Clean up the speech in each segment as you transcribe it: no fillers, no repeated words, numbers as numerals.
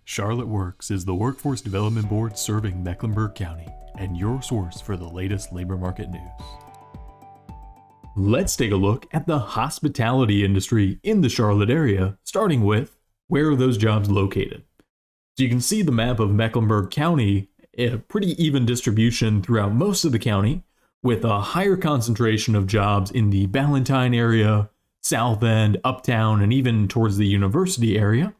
Charlotte Works is the workforce development board serving Mecklenburg County and your source for the latest labor market news. Let's take a look at the hospitality industry in the Charlotte area, starting with where are those jobs located. So you can see the map of Mecklenburg County, a pretty even distribution throughout most of the county, with a higher concentration of jobs in the Ballantyne area, South End, Uptown, and even towards the university area.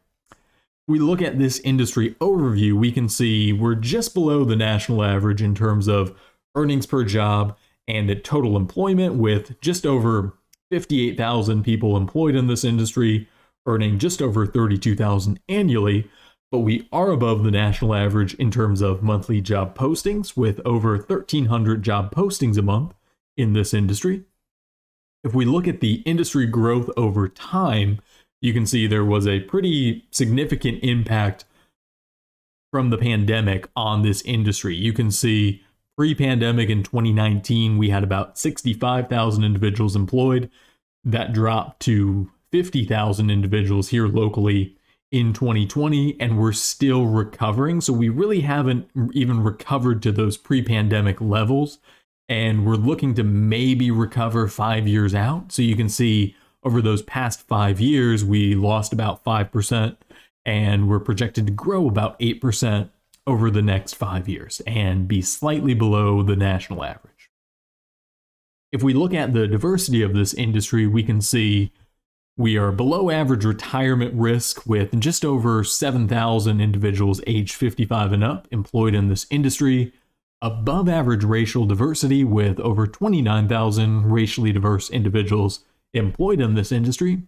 We look at this industry overview, we can see we're just below the national average in terms of earnings per job and at total employment, with just over 58,000 people employed in this industry, earning just over 32,000 annually. But we are above the national average in terms of monthly job postings, with over 1,300 job postings a month in this industry. If we look at the industry growth over time, you can see there was a pretty significant impact from the pandemic on this industry. You can see pre-pandemic in 2019, we had about 65,000 individuals employed. That dropped to 50,000 individuals here locally in 2020, and we're still recovering. So we really haven't even recovered to those pre-pandemic levels, and we're looking to maybe recover 5 years out. So you can see over those past 5 years, we lost about 5%, and we're projected to grow about 8% over the next 5 years and be slightly below the national average. If we look at the diversity of this industry, we can see we are below average retirement risk, with just over 7,000 individuals aged 55 and up employed in this industry, above average racial diversity with over 29,000 racially diverse individuals employed in this industry,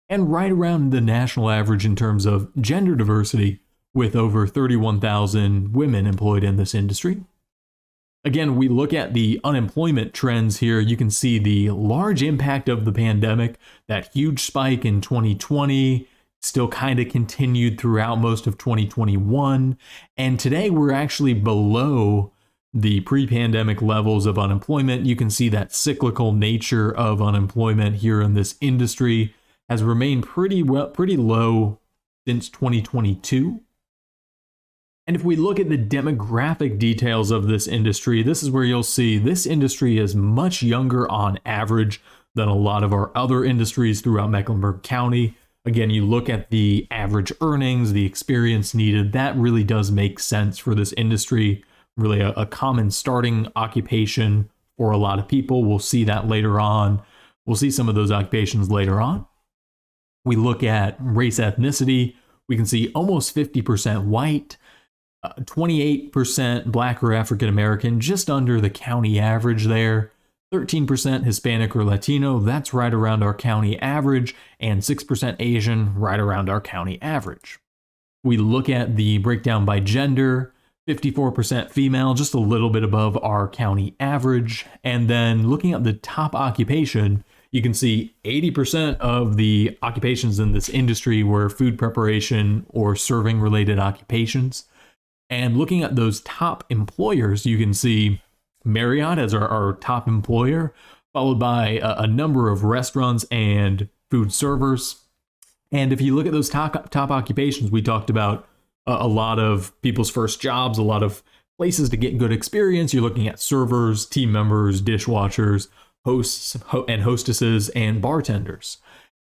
and right around the national average in terms of gender diversity, with over 31,000 women employed in this industry. Again, we look at the unemployment trends here. You can see the large impact of the pandemic, that huge spike in 2020, still kind of continued throughout most of 2021. And today we're actually below the pre-pandemic levels of unemployment. You can see that cyclical nature of unemployment here in this industry has remained pretty low since 2022. And if we look at the demographic details of this industry, this is where you'll see this industry is much younger on average than a lot of our other industries throughout Mecklenburg County. Again, you look at the average earnings, the experience needed, that really does make sense for this industry. Really a common starting occupation for a lot of people. We'll see that later on. We'll see some of those occupations later on. We look at race ethnicity. We can see almost 50% white, 28% Black or African American, just under the county average there. 13% Hispanic or Latino, that's right around our county average, and 6% Asian, right around our county average. We look at the breakdown by gender. 54% female, just a little bit above our county average. And then looking at the top occupation, you can see 80% of the occupations in this industry were food preparation or serving related occupations. And looking at those top employers, you can see Marriott as our top employer, followed by a number of restaurants and food servers. And if you look at those top occupations, we talked about a lot of people's first jobs, a lot of places to get good experience. You're looking at servers, team members, dishwashers, hosts and hostesses, and bartenders.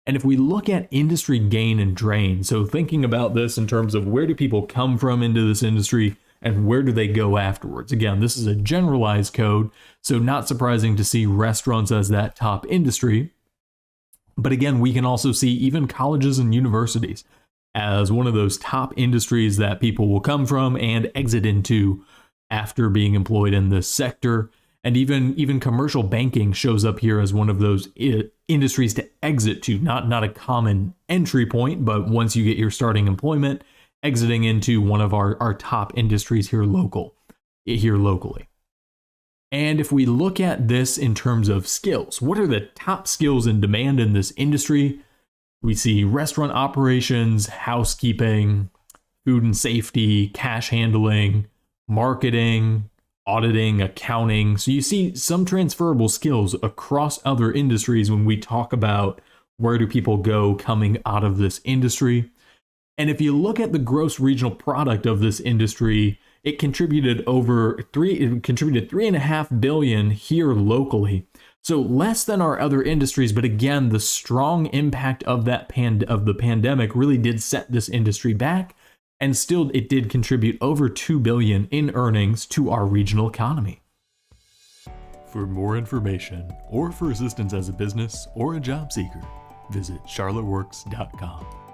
And if we look at industry gain and drain, so thinking about this in terms of where do people come from into this industry and where do they go afterwards? Again, this is a generalized code, so not surprising to see restaurants as that top industry. But again, we can also see even colleges and universities as one of those top industries that people will come from and exit into after being employed in this sector. And even commercial banking shows up here as one of those industries to exit to, not a common entry point, but once you get your starting employment, exiting into one of our top industries here locally. And if we look at this in terms of skills, what are the top skills in demand in this industry? We see restaurant operations, housekeeping, food and safety, cash handling, marketing, auditing, accounting. So you see some transferable skills across other industries when we talk about where do people go coming out of this industry. And if you look at the gross regional product of this industry, it contributed $3.5 billion here locally. So less than our other industries, but again, the strong impact of the pandemic really did set this industry back, and still it did contribute over $2 billion in earnings to our regional economy. For more information or for assistance as a business or a job seeker, visit charlotteworks.com.